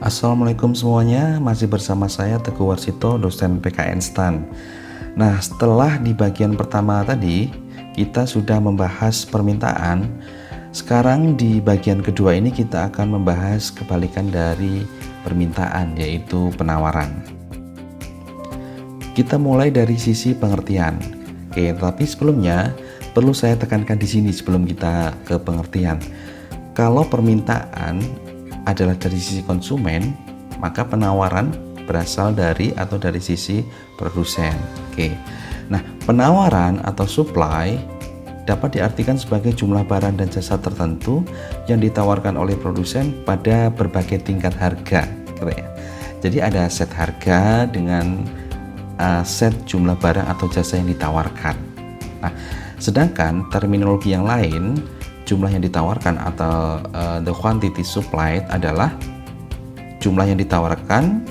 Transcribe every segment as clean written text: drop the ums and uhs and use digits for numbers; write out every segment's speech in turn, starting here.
Assalamualaikum semuanya, masih bersama saya Teguh Warsito, dosen PKN STAN. Nah, setelah di bagian pertama tadi kita sudah membahas permintaan, sekarang di bagian kedua ini kita akan membahas kebalikan dari permintaan, yaitu penawaran. Kita mulai dari sisi pengertian. Oke, tapi sebelumnya perlu saya tekankan di sini sebelum kita ke pengertian. Kalau permintaan adalah dari sisi konsumen, maka penawaran berasal dari atau dari sisi produsen. Oke. Nah, penawaran atau supply dapat diartikan sebagai jumlah barang dan jasa tertentu yang ditawarkan oleh produsen pada berbagai tingkat harga. Jadi ada set harga dengan set jumlah barang atau jasa yang ditawarkan. Nah, sedangkan terminologi yang lain, jumlah yang ditawarkan atau the quantity supplied adalah jumlah yang ditawarkan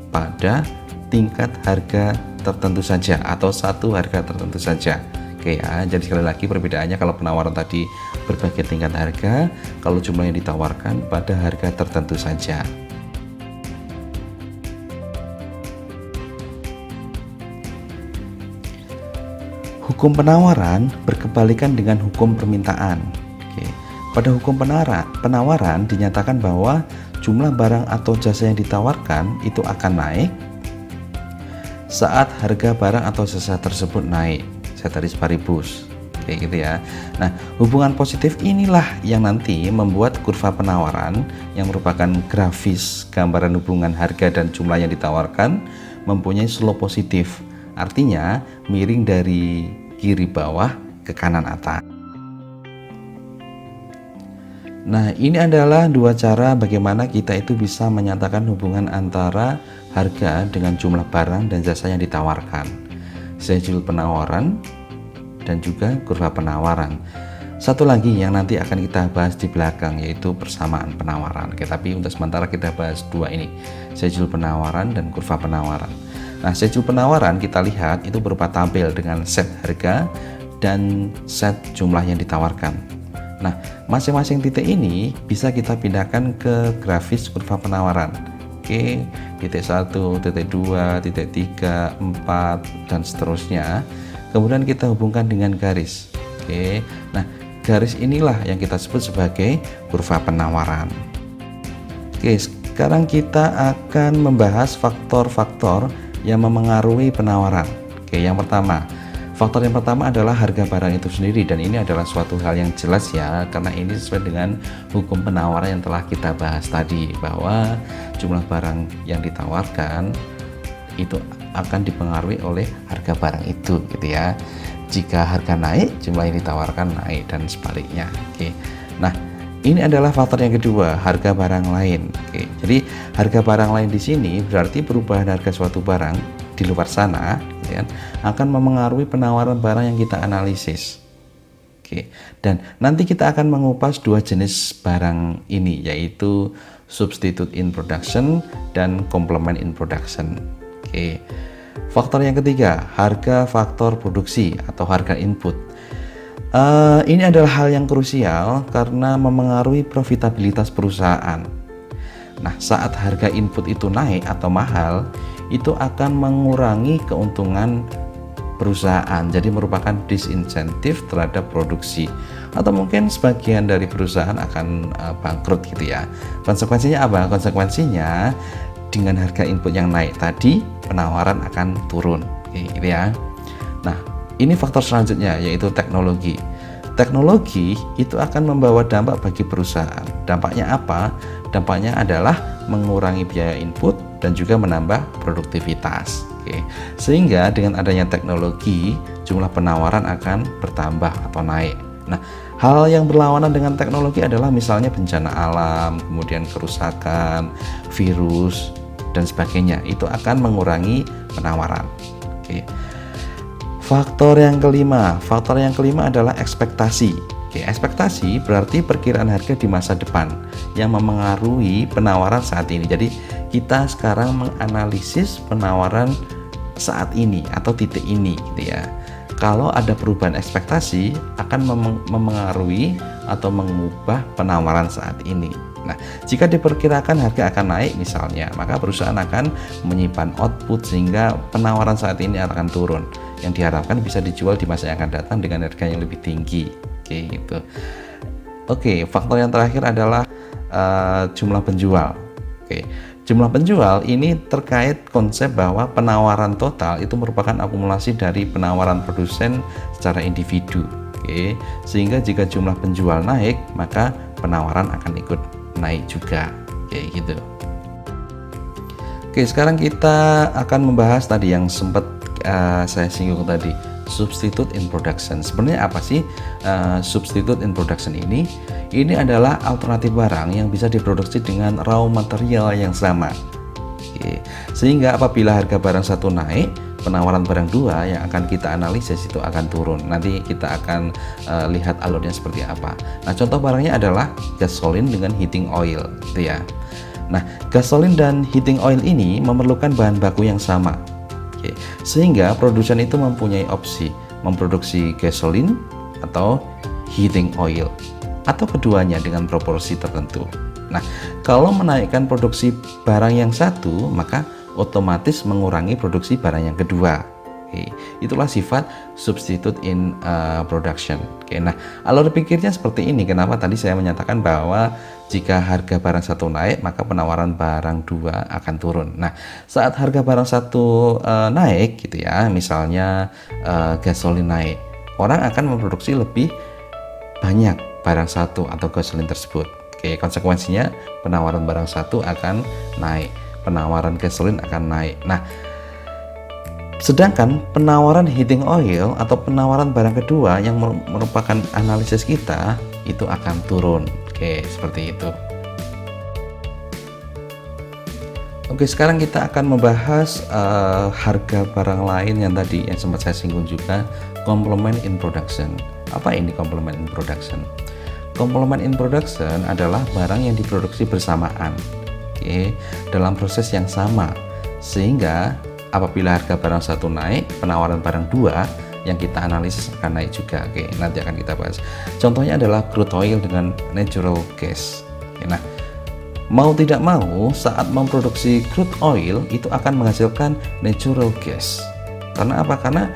pada tingkat harga tertentu saja atau satu harga tertentu saja. Oke ya, jadi sekali lagi perbedaannya, kalau penawaran tadi berbagai tingkat harga, kalau jumlah yang ditawarkan pada harga tertentu saja. Hukum penawaran berkebalikan dengan hukum permintaan. Oke. Pada hukum penawaran dinyatakan bahwa jumlah barang atau jasa yang ditawarkan itu akan naik saat harga barang atau jasa tersebut naik, ceteris paribus. Kayak gitu ya. Nah, hubungan positif inilah yang nanti membuat kurva penawaran yang merupakan grafis gambaran hubungan harga dan jumlah yang ditawarkan mempunyai slope positif. Artinya miring dari kiri bawah ke kanan atas. Nah, ini adalah dua cara bagaimana kita itu bisa menyatakan hubungan antara harga dengan jumlah barang dan jasa yang ditawarkan. Schedule penawaran dan juga kurva penawaran. Satu lagi yang nanti akan kita bahas di belakang, yaitu persamaan penawaran. Oke, tapi untuk sementara kita bahas dua ini, schedule penawaran dan kurva penawaran. Nah, schedule penawaran kita lihat itu berupa tabel dengan set harga dan set jumlah yang ditawarkan. Nah, masing-masing titik ini bisa kita pindahkan ke grafis kurva penawaran. Oke, titik 1, titik 2, titik 3, 4, dan seterusnya. Kemudian kita hubungkan dengan garis. Oke, nah garis inilah yang kita sebut sebagai kurva penawaran. Oke, sekarang kita akan membahas faktor-faktor yang memengaruhi penawaran. Oke, faktor yang pertama adalah harga barang itu sendiri, dan ini adalah suatu hal yang jelas ya, karena ini sesuai dengan hukum penawaran yang telah kita bahas tadi, bahwa jumlah barang yang ditawarkan itu akan dipengaruhi oleh harga barang itu, gitu ya. Jika harga naik, jumlah yang ditawarkan naik, dan sebaliknya. Oke. Nah, ini adalah faktor yang kedua, harga barang lain. Oke, jadi harga barang lain di sini berarti perubahan harga suatu barang di luar sana, ya, akan memengaruhi penawaran barang yang kita analisis. Oke, dan nanti kita akan mengupas dua jenis barang ini, yaitu substitute in production dan complement in production. Oke, faktor yang ketiga, harga faktor produksi atau harga input. Ini adalah hal yang krusial karena memengaruhi profitabilitas perusahaan. Nah, saat harga input itu naik atau mahal, itu akan mengurangi keuntungan perusahaan. Jadi merupakan disinsentif terhadap produksi, atau mungkin sebagian dari perusahaan akan bangkrut, gitu ya. Konsekuensinya apa? Konsekuensinya dengan harga input yang naik tadi, penawaran akan turun, gitu ya. Nah, ini faktor selanjutnya, yaitu teknologi. Teknologi itu akan membawa dampak bagi perusahaan. Dampaknya apa? Dampaknya adalah mengurangi biaya input dan juga menambah produktivitas. Oke. Sehingga dengan adanya teknologi, jumlah penawaran akan bertambah atau naik. Nah, hal yang berlawanan dengan teknologi adalah misalnya bencana alam, kemudian kerusakan, virus, dan sebagainya. Itu akan mengurangi penawaran. Oke. Faktor yang kelima adalah ekspektasi. Oke, ekspektasi berarti perkiraan harga di masa depan yang memengaruhi penawaran saat ini. Jadi kita sekarang menganalisis penawaran saat ini atau titik ini, gitu ya. Kalau ada perubahan ekspektasi akan memengaruhi atau mengubah penawaran saat ini. Nah, jika diperkirakan harga akan naik misalnya, maka perusahaan akan menyimpan output sehingga penawaran saat ini akan turun. Yang diharapkan bisa dijual di masa yang akan datang dengan harga yang lebih tinggi. Oke, gitu. Oke, faktor yang terakhir adalah jumlah penjual. Oke, jumlah penjual ini terkait konsep bahwa penawaran total itu merupakan akumulasi dari penawaran produsen secara individu. Oke, sehingga jika jumlah penjual naik, maka penawaran akan ikut naik juga, kayak gitu. Oke, sekarang kita akan membahas tadi yang sempat saya singgung tadi, substitute in production. Sebenarnya apa sih substitute in production ini? Ini adalah alternatif barang yang bisa diproduksi dengan raw material yang sama. Oke, sehingga apabila harga barang satu naik, penawaran barang dua yang akan kita analisis itu akan turun. Nanti kita akan lihat alurnya seperti apa. Nah, contoh barangnya adalah gasolin dengan heating oil, gitu ya. Nah, gasolin dan heating oil ini memerlukan bahan baku yang sama. Oke, sehingga produsen itu mempunyai opsi memproduksi gasolin atau heating oil atau keduanya dengan proporsi tertentu. Nah, kalau menaikkan produksi barang yang satu, maka otomatis mengurangi produksi barang yang kedua. Oke, itulah sifat substitute in production. Oke, nah alur pikirnya seperti ini. Kenapa tadi saya menyatakan bahwa jika harga barang satu naik, maka penawaran barang dua akan turun. Nah, saat harga barang satu naik, gitu ya, misalnya gasolin naik, orang akan memproduksi lebih banyak barang satu atau gasolin tersebut. Oke, konsekuensinya penawaran barang satu akan naik, penawaran gasolin akan naik. Nah, sedangkan penawaran heating oil atau penawaran barang kedua yang merupakan analisis kita itu akan turun. Oke, seperti itu. Oke, sekarang kita akan membahas harga barang lain yang tadi yang sempat saya singgung juga, complement in production. Apa ini complement in production? Complement in production adalah barang yang diproduksi bersamaan, oke, dalam proses yang sama, sehingga apabila harga barang satu naik, penawaran barang dua yang kita analisis akan naik juga. Oke, nanti akan kita bahas. Contohnya adalah crude oil dengan natural gas. Oke, nah, mau tidak mau saat memproduksi crude oil itu akan menghasilkan natural gas. Karena apa? Karena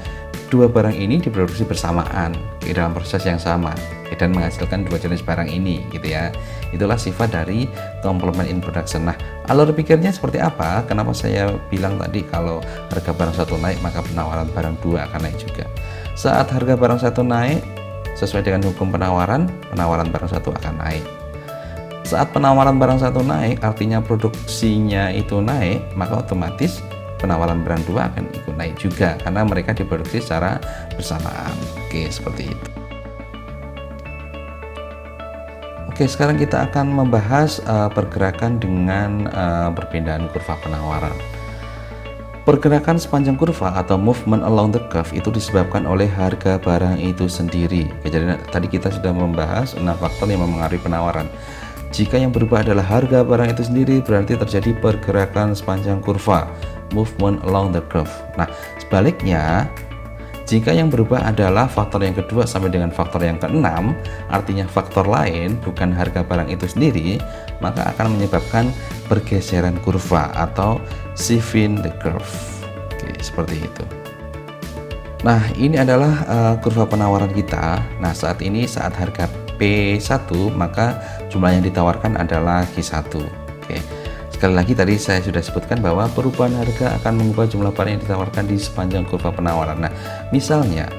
dua barang ini diproduksi bersamaan dalam proses yang sama dan menghasilkan dua jenis barang ini, gitu ya. Itulah sifat dari complement in production. Nah, alur pikirnya seperti apa? Kenapa saya bilang tadi kalau harga barang satu naik maka penawaran barang dua akan naik juga. Saat harga barang satu naik, sesuai dengan hukum penawaran barang satu akan naik. Saat penawaran barang satu naik, artinya produksinya itu naik, maka otomatis penawaran barang dua akan ikut naik juga karena mereka diproduksi secara bersamaan. Oke, seperti itu. Oke, sekarang kita akan membahas pergerakan dengan perpindahan kurva penawaran. Pergerakan sepanjang kurva atau movement along the curve itu disebabkan oleh harga barang itu sendiri. Jadi tadi kita sudah membahas 6 faktor yang mempengaruhi penawaran. Jika yang berubah adalah harga barang itu sendiri, berarti terjadi pergerakan sepanjang kurva, movement along the curve. Nah, sebaliknya, jika yang berubah adalah faktor yang kedua sampai dengan faktor yang keenam, artinya faktor lain bukan harga barang itu sendiri, maka akan menyebabkan pergeseran kurva atau shifting the curve. Oke, seperti itu. Nah, ini adalah kurva penawaran kita. Nah, saat ini saat harga P1, maka jumlah yang ditawarkan adalah Q1. Oke. Sekali lagi tadi saya sudah sebutkan bahwa perubahan harga akan mengubah jumlah barang yang ditawarkan di sepanjang kurva penawaran. Nah, misalnya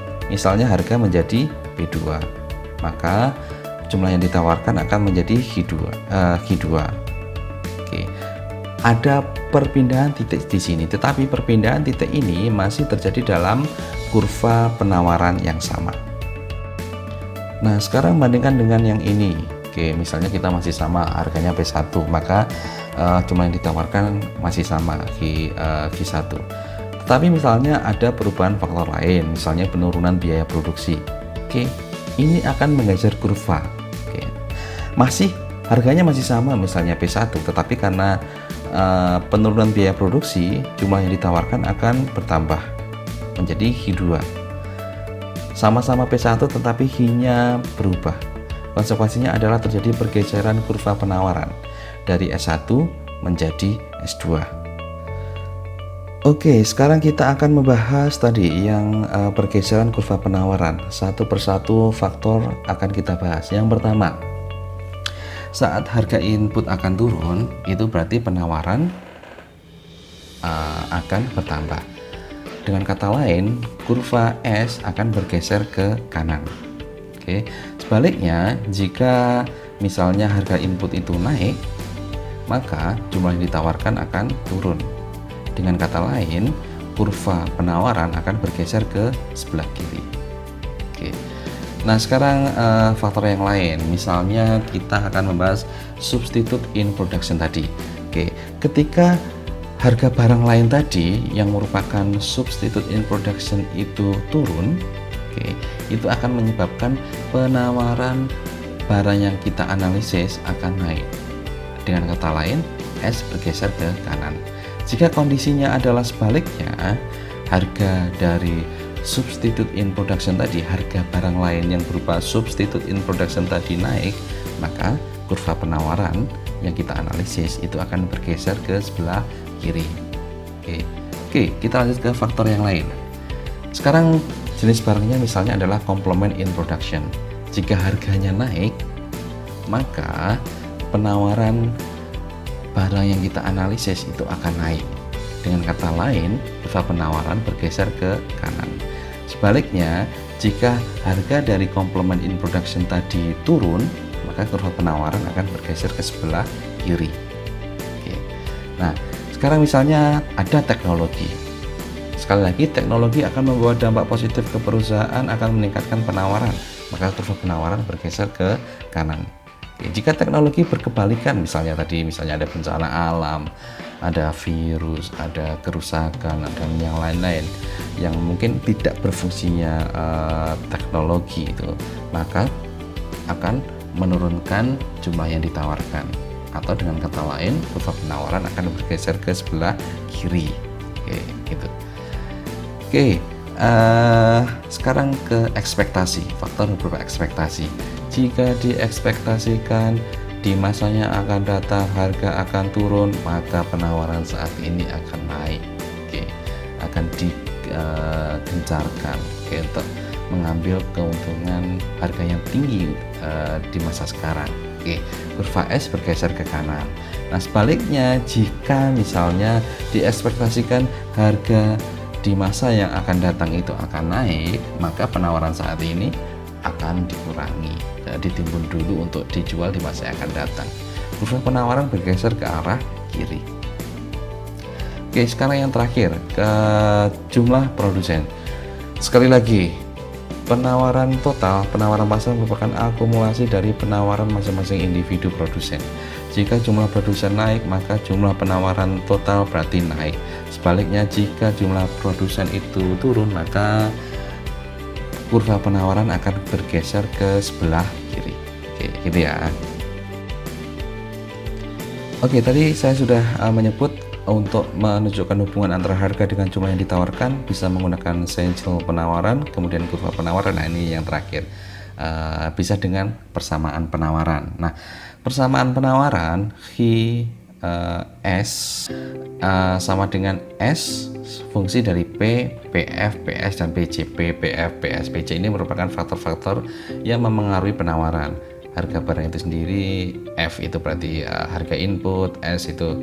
harga menjadi P2, maka jumlah yang ditawarkan akan menjadi Q2. Oke. Ada perpindahan titik di sini, tetapi perpindahan titik ini masih terjadi dalam kurva penawaran yang sama. Nah, sekarang bandingkan dengan yang ini. Oke, misalnya kita masih sama harganya P1, maka jumlah yang ditawarkan masih sama Q1. Tetapi misalnya ada perubahan faktor lain, misalnya penurunan biaya produksi. Oke, ini akan menggeser kurva. Oke. Harganya masih sama misalnya P1, tetapi karena penurunan biaya produksi, jumlah yang ditawarkan akan bertambah menjadi Q2. Sama-sama P1 tetapi Q-nya berubah. Konsekuensinya adalah terjadi pergeseran kurva penawaran dari S1 menjadi S2. Oke, sekarang kita akan membahas tadi yang pergeseran kurva penawaran. Satu persatu faktor akan kita bahas. Yang pertama, saat harga input akan turun, itu berarti penawaran akan bertambah. Dengan kata lain, kurva S akan bergeser ke kanan. Oke. Sebaliknya, jika misalnya harga input itu naik, maka jumlah yang ditawarkan akan turun. Dengan kata lain, kurva penawaran akan bergeser ke sebelah kiri. Oke. Nah, sekarang faktor yang lain, misalnya kita akan membahas substitute in production tadi. Oke, ketika harga barang lain tadi yang merupakan substitute in production itu turun, oke, itu akan menyebabkan penawaran barang yang kita analisis akan naik. Dengan kata lain, S bergeser ke kanan. Jika kondisinya adalah sebaliknya, harga dari substitute in production tadi, harga barang lain yang berupa substitute in production tadi naik, maka kurva penawaran yang kita analisis itu akan bergeser ke sebelah kiri. Oke, kita lanjut ke faktor yang lain. Sekarang jenis barangnya misalnya adalah complement in production. Jika harganya naik, maka penawaran barang yang kita analisis itu akan naik. Dengan kata lain, kurva penawaran bergeser ke kanan. Sebaliknya, jika harga dari complement in production tadi turun, maka kurva penawaran akan bergeser ke sebelah kiri. Oke. Nah, sekarang misalnya ada teknologi. Sekali lagi, teknologi akan membawa dampak positif ke perusahaan, akan meningkatkan penawaran, maka kurva penawaran bergeser ke kanan. Oke, jika teknologi berkebalikan, misalnya ada bencana alam, ada virus, ada kerusakan, dan yang lain-lain yang mungkin tidak berfungsinya teknologi itu, maka akan menurunkan jumlah yang ditawarkan, atau dengan kata lain, kurva penawaran akan bergeser ke sebelah kiri. Oke, gitu. Oke, sekarang ke ekspektasi, faktor berupa ekspektasi. Jika diekspektasikan di masanya akan datang harga akan turun, maka penawaran saat ini akan naik. Oke, akan digencarkan untuk mengambil keuntungan harga yang tinggi di masa sekarang. Oke, kurva S bergeser ke kanan. Nah, sebaliknya jika misalnya diekspektasikan harga di masa yang akan datang itu akan naik, maka penawaran saat ini akan dikurangi, ditimbun dulu untuk dijual di masa yang akan datang. Kurva penawaran bergeser ke arah kiri. Oke, sekarang yang terakhir, ke jumlah produsen. Sekali lagi, penawaran total, penawaran pasar merupakan akumulasi dari penawaran masing-masing individu produsen. Jika jumlah produsen naik, maka jumlah penawaran total berarti naik. Sebaliknya, jika jumlah produsen itu turun, maka kurva penawaran akan bergeser ke sebelah kiri. Oke, gitu ya. Oke, tadi saya sudah menyebut untuk menunjukkan hubungan antara harga dengan jumlah yang ditawarkan bisa menggunakan sinyal penawaran, kemudian kurva penawaran. Nah, ini yang terakhir, bisa dengan persamaan penawaran. Nah, persamaan penawaran S sama dengan S fungsi dari P, PF, PS, dan PC. P, PF, PS, PC ini merupakan faktor-faktor yang memengaruhi penawaran. Harga barang itu sendiri, F itu berarti harga input, S itu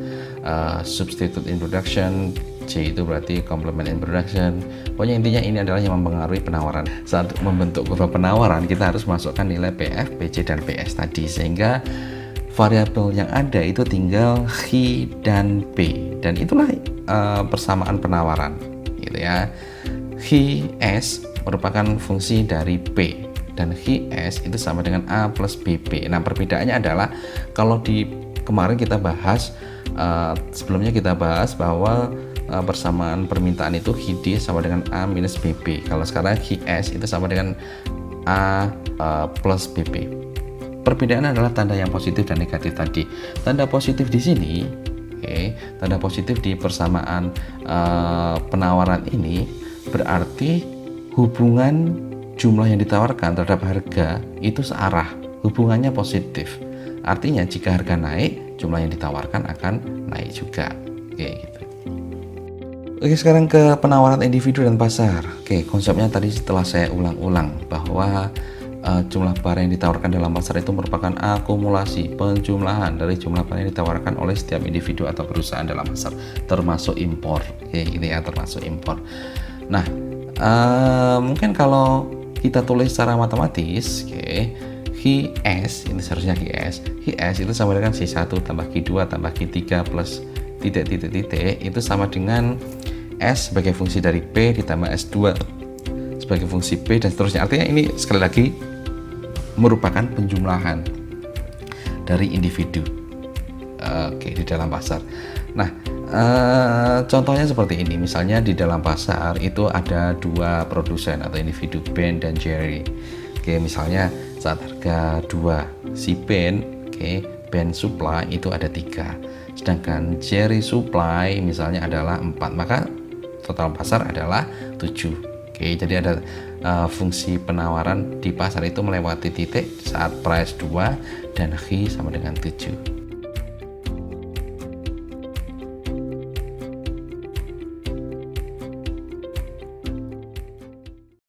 substitute in production, C itu berarti complement in production. Pokoknya intinya ini adalah yang mempengaruhi penawaran. Saat membentuk kurva penawaran, kita harus masukkan nilai PF, PC, dan PS tadi, sehingga variabel yang ada itu tinggal H dan P, dan itulah persamaan penawaran, gitu ya. H(S) merupakan fungsi dari P, dan H(S) itu sama dengan A plus BP. Nah, perbedaannya adalah kalau di kemarin kita bahas, sebelumnya kita bahas bahwa persamaan permintaan itu HD sama dengan A minus BP. Kalau sekarang H(S) itu sama dengan A plus BP. Perbedaan adalah tanda yang positif dan negatif tadi. Tanda positif di sini, tanda positif di persamaan penawaran ini berarti hubungan jumlah yang ditawarkan terhadap harga itu searah. hubungannya positif. Artinya jika harga naik, jumlah yang ditawarkan akan naik juga. Oke, gitu. Oke, sekarang ke penawaran individu dan pasar. Oke, konsepnya tadi setelah saya ulang-ulang bahwa jumlah barang yang ditawarkan dalam pasar itu merupakan akumulasi penjumlahan dari jumlah barang yang ditawarkan oleh setiap individu atau perusahaan dalam pasar, termasuk impor. Oke, ini ya, termasuk impor. Nah, mungkin kalau kita tulis secara matematis, oke, Qs, ini seharusnya Qs itu sama dengan C1 tambah Q2 tambah Q3 plus titik-titik-titik, itu sama dengan S sebagai fungsi dari P ditambah S2 sebagai fungsi P dan seterusnya. Artinya ini sekali lagi merupakan penjumlahan dari individu di dalam pasar. Nah, contohnya seperti ini. Misalnya di dalam pasar itu ada dua produsen atau individu, Ben dan Jerry. Misalnya saat harga 2 si Ben, Ben supply itu ada 3, sedangkan Jerry supply misalnya adalah 4, maka total pasar adalah 7. Jadi ada fungsi penawaran di pasar itu melewati titik saat price 2 dan H sama dengan 7.